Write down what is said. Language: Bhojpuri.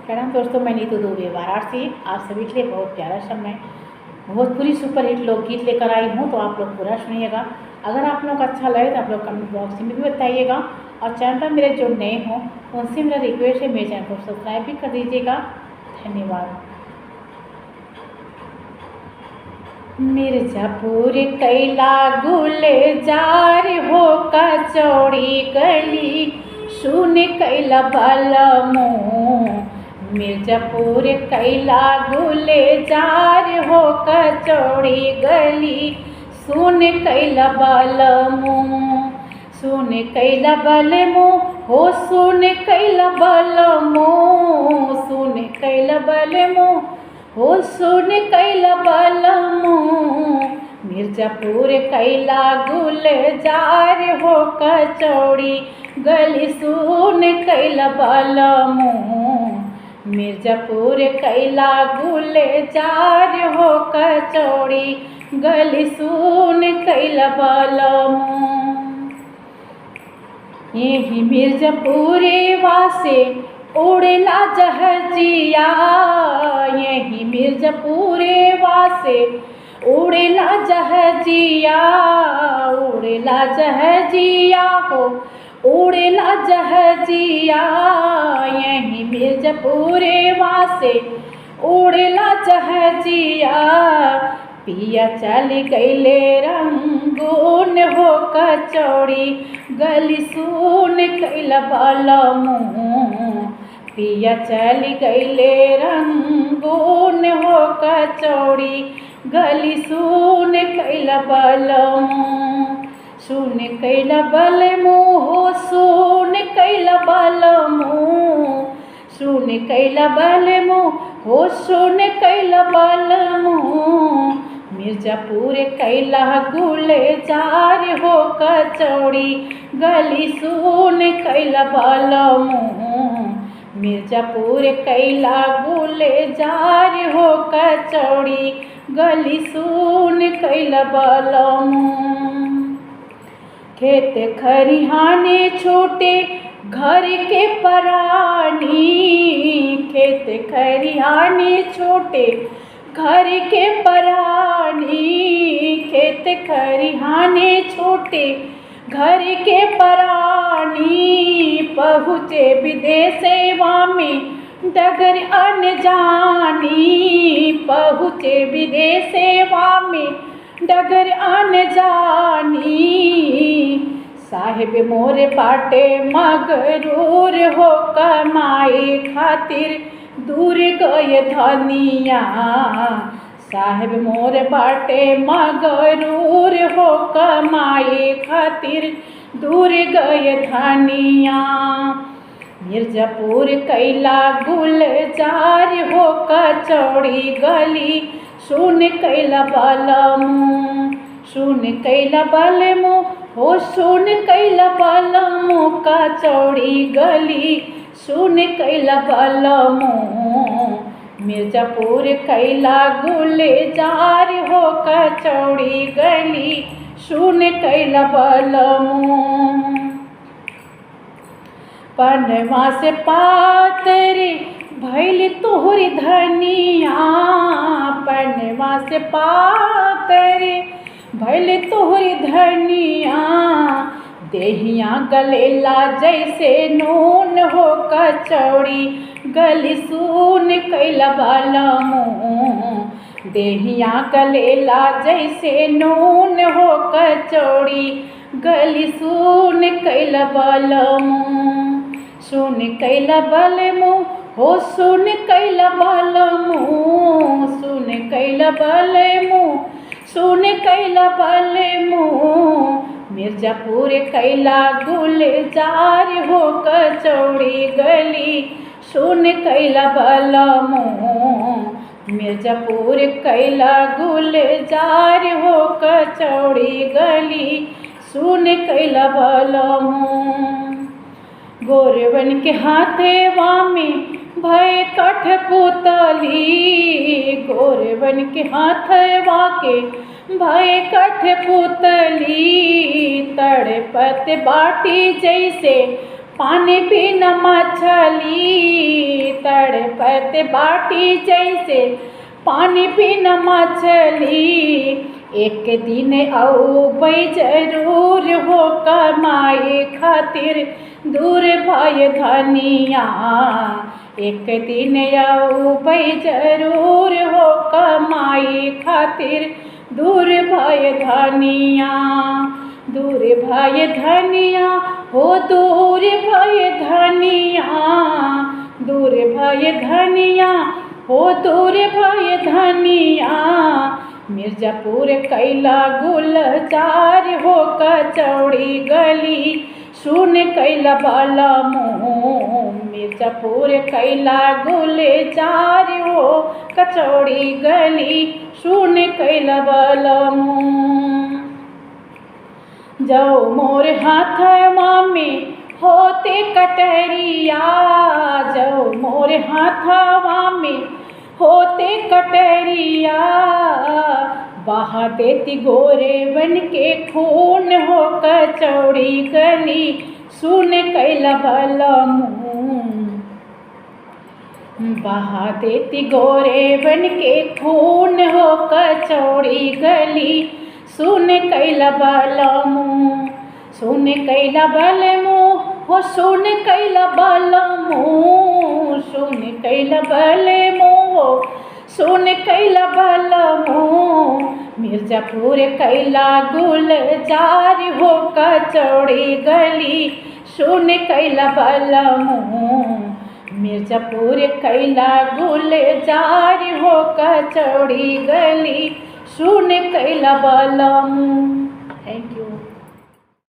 प्रणाम दोस्तों, मैं नीतू दुबे वाराणसी आप सभी के लिए बहुत प्यारा समय भोजपुरी सुपरहिट लोकगीत लेकर आई हूँ। तो आप लोग पूरा सुनिएगा। अगर आप लोग अच्छा लगे तो आप लोग कमेंट बॉक्स में भी बताइएगा। और चैनल पर मेरे जो नए हों उनसे मेरा रिक्वेस्ट है, मेरे चैनल को सब्सक्राइब भी कर दीजिएगा। धन्यवाद। मिर्जापुर कैला गुलजार हो कचौड़ी गली सुन कैला बलमो। मिर्जापुर कैला गुलजार हो कचौड़ी गली सुन कैला बलमो। सुन कैला बलमो हो सुन कैला बलमो। सुन कैला बलमो हो सुन कैला बलमो। मिर्जापुर कैला गुलजार हो कचौड़ी गली सुन कैला बलमो। मिर्जापुर कैला गुलजार हो कचौड़ी गली सुन कैला बलमो। यही मिर्जापुरे वासे उड़ेला जहाजिया। यही मिर्जापुरे वासे उड़ेला जहाजिया। उड़ेला जहाजिया हो उड़ेला जहाजिया। यही मिर्जापुरे वासे उड़ेला जहाजिया। पिया चल गईले रंगून हो कचौड़ी गली सुन कैला बलमो। पिया चल गईले रंगून हो कचौड़ी गली सुन कैला बलमो। सुन कैला बलमो हो सुन कैला बलमो। सुन कैला बलमो हो सुन कैला बलमो। मिर्जापुर कैला गुलजार हो कचौड़ी गली सुन कैला बलमो। मिर्जापुर कैला गुलजार हो कचौड़ी गली सुन कैला बलमो। खेत खरिहाने छोटे घर के परानी। खेत खरिहाने छोटे घर के परानी। खेत खरिहाने छोटे घर के परानी। पहुँचे विदेशवा में डगर अनजानी। पहुँचे विदेशवा में डगर अनजानी। साहिब मोरे बाटे मगरूर हो कमाए खातिर दूर गए धनिया। साहिब मोरे बाटे मगरूर हो कमाए खातिर दूर गए धनिया। मिर्जापुर कैला गुलजार हो कचौड़ी गली सुन कैला बलमो। सुन कैला बलमो हो सुन कैला बलमो। कचौड़ी गली सुन कैला बलमो। मिर्जापुर कैला गुलजार हो कचौड़ी गली सुन कैला बलमो। पनवा से पातरे भैल तोहरी धनिया। पनवा से पातरे भैल तोहरी धनिया। देहिया गलेला जैसे नून हो कचौड़ी गली सुन कैला बलमो। देहिया गलेला जैसे नून हो कचौड़ी गली सुन कैला बलमो। सुन कैला बलमो हो सुन कैला बलमो। सुन कैला बलमो सुन कैला बलमो। मिर्जापुर कैला गुलजार हो कचौड़ी गली सुन कैला बलमो। मिर्जापुर कैला गुलजार हो कचौड़ी गली सुन कैला बलमो। गोरवन के हाथेवा में भय कठपुतली। गोरवन के हाथवा के भय कठपुतली। तड़पत बाटी जैसे पानी बिना मछली। तड़पत बाटी जैसे पानी बिना मछली। एक दिन औबै जरूर हो कमाए खातिर दूर भय धनिया। एक दिन औबै जरूर हो कमाए खातिर दूर भय धनिया। दूर भय धनिया हो दूर भय धनिया। दूर भय धनिया हो दूर भय धनिया। मिर्जापुर कैला गुलजार हो कचौड़ी गली सुन कैला बाला मुँह। मिर्जापुर कैला गुलजार हो कचौड़ी गली सुन कैला बाला मुँह। जाओ मोर हाथवा में होते कटरिया। जाओ मोर हाथवा में होते कटरिया। बहा देती गोरे बन के खून हो कचौड़ी गली सुन कैला बाला मुँह। बहा देती गोरे बन के खून हो कचौड़ी गली सुन कैला बाला मुँह। सुन कैला बाला मुँह हो सुन कैला बाला मुँह। सुन कैला बाला मुँह हो सुन कैला बाला मुँह। मिर्जापुर कैला गुलजार हो कचौड़ी गली सुन कैला बाला मुँह। मिर्जापुर कैला गुलजार हो कचौड़ी गली सुन कैला बाला मुँह। Thank you.